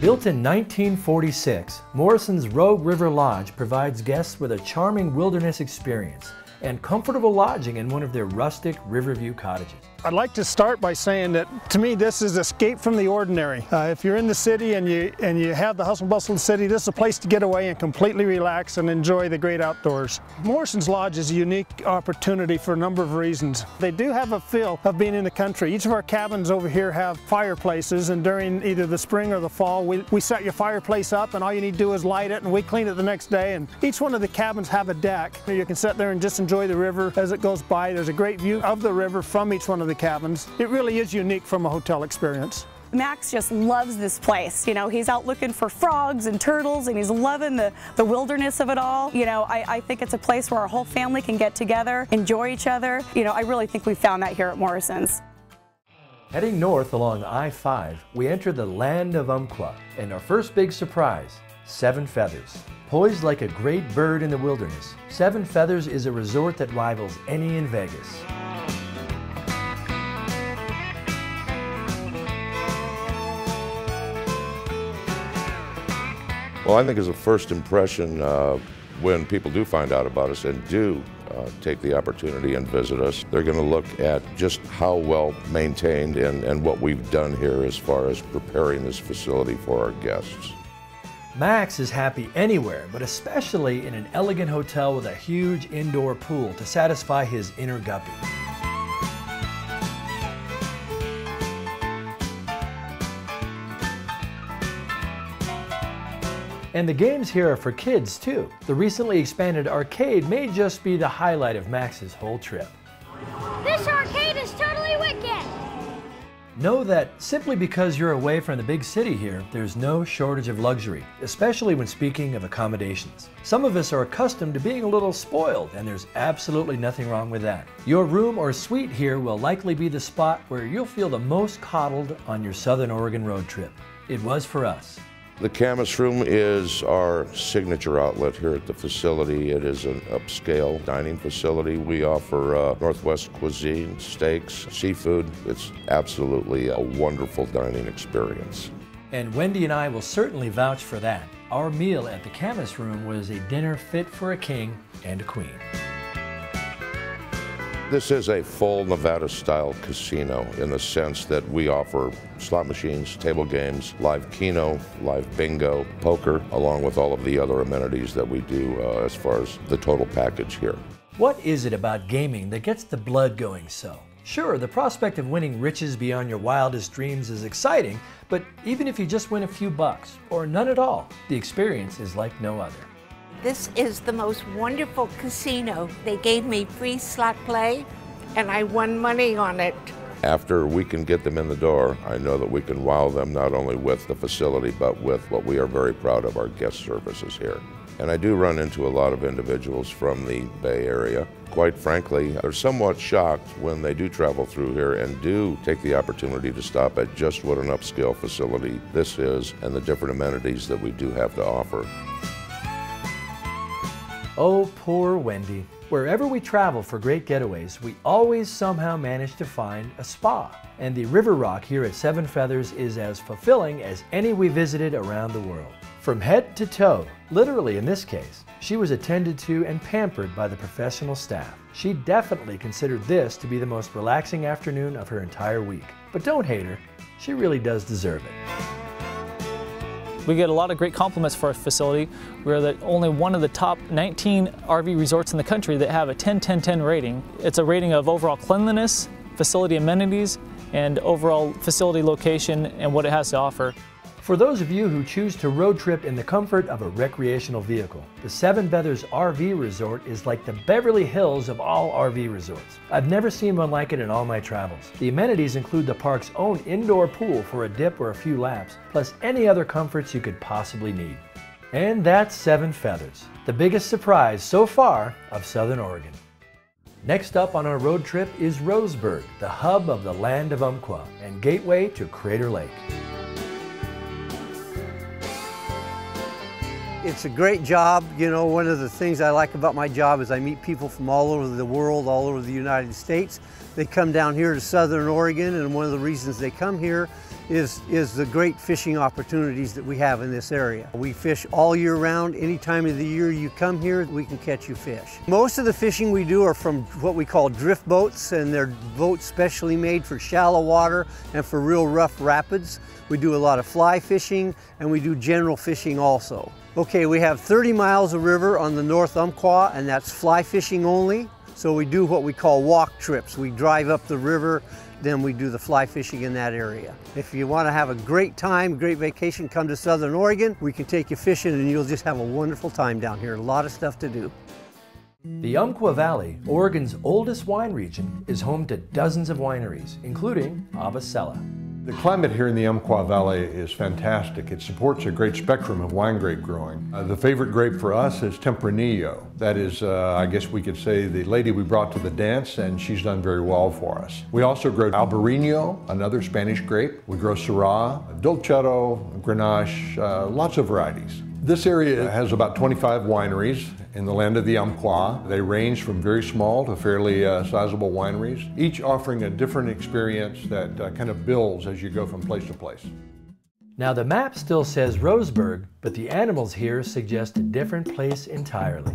Built in 1946, Morrison's Rogue River Lodge provides guests with a charming wilderness experience and comfortable lodging in one of their rustic Riverview cottages. I'd like to start by saying that to me this is escape from the ordinary. If you're in the city and you have the hustle and bustle of the city, this is a place to get away and completely relax and enjoy the great outdoors. Morrison's Lodge is a unique opportunity for a number of reasons. They do have a feel of being in the country. Each of our cabins over here have fireplaces, and during either the spring or the fall we set your fireplace up and all you need to do is light it and we clean it the next day. And each one of the cabins have a deck. You can sit there and just enjoy the river as it goes by. There's a great view of the river from each one of the cabins. It really is unique from a hotel experience. Max just loves this place. You know, he's out looking for frogs and turtles and he's loving the wilderness of it all. You know, I think it's a place where our whole family can get together, enjoy each other. You know, I really think we found that here at Morrison's. Heading north along I-5, we enter the land of Umpqua, and our first big surprise, Seven Feathers. Poised like a great bird in the wilderness, Seven Feathers is a resort that rivals any in Vegas. Well, I think as a first impression, when people do find out about us and do take the opportunity and visit us, they're going to look at just how well maintained and what we've done here as far as preparing this facility for our guests. Max is happy anywhere, but especially in an elegant hotel with a huge indoor pool to satisfy his inner guppy. And the games here are for kids too. The recently expanded arcade may just be the highlight of Max's whole trip. This arcade is totally wicked! Know that simply because you're away from the big city here, there's no shortage of luxury, especially when speaking of accommodations. Some of us are accustomed to being a little spoiled, and there's absolutely nothing wrong with that. Your room or suite here will likely be the spot where you'll feel the most coddled on your Southern Oregon road trip. It was for us. The Camas Room is our signature outlet here at the facility. It is an upscale dining facility. We offer Northwest cuisine, steaks, seafood. It's absolutely a wonderful dining experience. And Wendy and I will certainly vouch for that. Our meal at the Camas Room was a dinner fit for a king and a queen. This is a full Nevada-style casino in the sense that we offer slot machines, table games, live keno, live bingo, poker, along with all of the other amenities that we do as far as the total package here. What is it about gaming that gets the blood going so? Sure, the prospect of winning riches beyond your wildest dreams is exciting, but even if you just win a few bucks, or none at all, the experience is like no other. This is the most wonderful casino. They gave me free slot play, and I won money on it. After we can get them in the door, I know that we can wow them not only with the facility, but with what we are very proud of, our guest services here. And I do run into a lot of individuals from the Bay Area. Quite frankly, they're somewhat shocked when they do travel through here and do take the opportunity to stop at just what an upscale facility this is and the different amenities that we do have to offer. Oh, poor Wendy. Wherever we travel for great getaways, we always somehow manage to find a spa. And the River Rock here at Seven Feathers is as fulfilling as any we visited around the world. From head to toe, literally in this case, she was attended to and pampered by the professional staff. She definitely considered this to be the most relaxing afternoon of her entire week. But don't hate her, she really does deserve it. We get a lot of great compliments for our facility. We're only one of the top 19 RV resorts in the country that have a 10-10-10 rating. It's a rating of overall cleanliness, facility amenities, and overall facility location and what it has to offer. For those of you who choose to road trip in the comfort of a recreational vehicle, the Seven Feathers RV Resort is like the Beverly Hills of all RV resorts. I've never seen one like it in all my travels. The amenities include the park's own indoor pool for a dip or a few laps, plus any other comforts you could possibly need. And that's Seven Feathers, the biggest surprise so far of Southern Oregon. Next up on our road trip is Roseburg, the hub of the land of Umpqua and gateway to Crater Lake. It's a great job. You know, one of the things I like about my job is I meet people from all over the world, all over the United States. They come down here to Southern Oregon, and one of the reasons they come here is the great fishing opportunities that we have in this area. We fish all year round. Any time of the year you come here, we can catch you fish. Most of the fishing we do are from what we call drift boats, and they're boats specially made for shallow water and for real rough rapids. We do a lot of fly fishing, and we do general fishing also. Okay, we have 30 miles of river on the North Umpqua, and that's fly fishing only. So we do what we call walk trips. We drive up the river, then we do the fly fishing in that area. If you want to have a great time, great vacation, come to Southern Oregon. We can take you fishing and you'll just have a wonderful time down here. A lot of stuff to do. The Umpqua Valley, Oregon's oldest wine region, is home to dozens of wineries, including Avicella. The climate here in the Umpqua Valley is fantastic. It supports a great spectrum of wine grape growing. The favorite grape for us is Tempranillo. That is, I guess we could say, the lady we brought to the dance, and she's done very well for us. We also grow Albarino, another Spanish grape. We grow Syrah, Dolcetto, Grenache, lots of varieties. This area has about 25 wineries in the land of the Umpqua. They range from very small to fairly sizable wineries, each offering a different experience that kind of builds as you go from place to place. Now the map still says Roseburg, but the animals here suggest a different place entirely.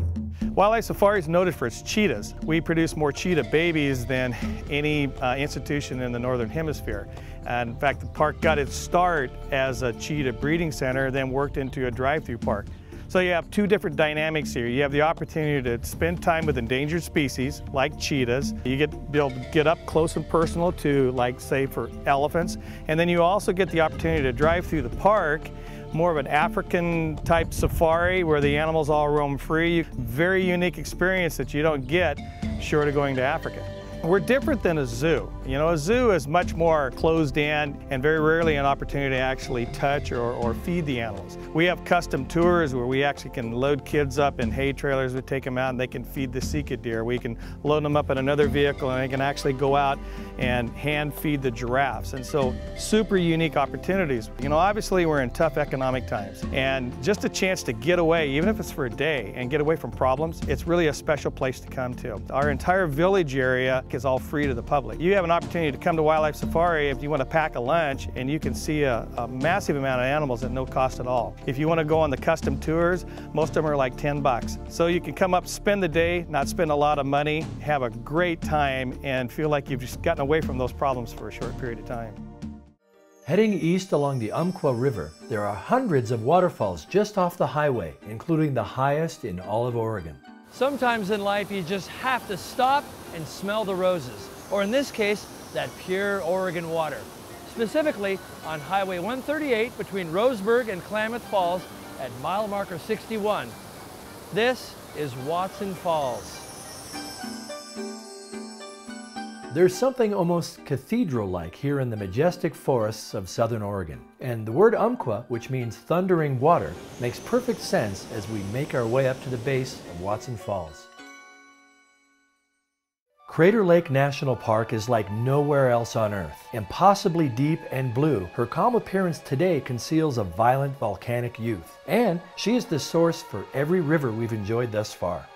Wildlife Safari is noted for its cheetahs. We produce more cheetah babies than any institution in the Northern Hemisphere. And in fact, the park got its start as a cheetah breeding center, then worked into a drive-through park. So you have two different dynamics here. You have the opportunity to spend time with endangered species like cheetahs. You be able to get up close and personal to, like, say, for elephants. And then you also get the opportunity to drive through the park, more of an African type safari where the animals all roam free. Very unique experience that you don't get short of going to Africa. We're different than a zoo. You know, a zoo is much more closed in and very rarely an opportunity to actually touch or feed the animals. We have custom tours where we actually can load kids up in hay trailers. We take them out and they can feed the Sika deer. We can load them up in another vehicle and they can actually go out and hand feed the giraffes. And so super unique opportunities. You know, obviously we're in tough economic times, and just a chance to get away, even if it's for a day, and get away from problems, it's really a special place to come to. Our entire village area is all free to the public. You have an opportunity to come to Wildlife Safari if you want to pack a lunch, and you can see a massive amount of animals at no cost at all. If you want to go on the custom tours, most of them are like 10 bucks. So you can come up, spend the day, not spend a lot of money, have a great time, and feel like you've just gotten away from those problems for a short period of time. Heading east along the Umpqua River, there are hundreds of waterfalls just off the highway, including the highest in all of Oregon. Sometimes in life you just have to stop and smell the roses, or in this case, that pure Oregon water. Specifically on Highway 138 between Roseburg and Klamath Falls at mile marker 61. This is Watson Falls. There's something almost cathedral-like here in the majestic forests of Southern Oregon. And the word Umpqua, which means thundering water, makes perfect sense as we make our way up to the base of Watson Falls. Crater Lake National Park is like nowhere else on Earth. Impossibly deep and blue, her calm appearance today conceals a violent volcanic youth. And she is the source for every river we've enjoyed thus far.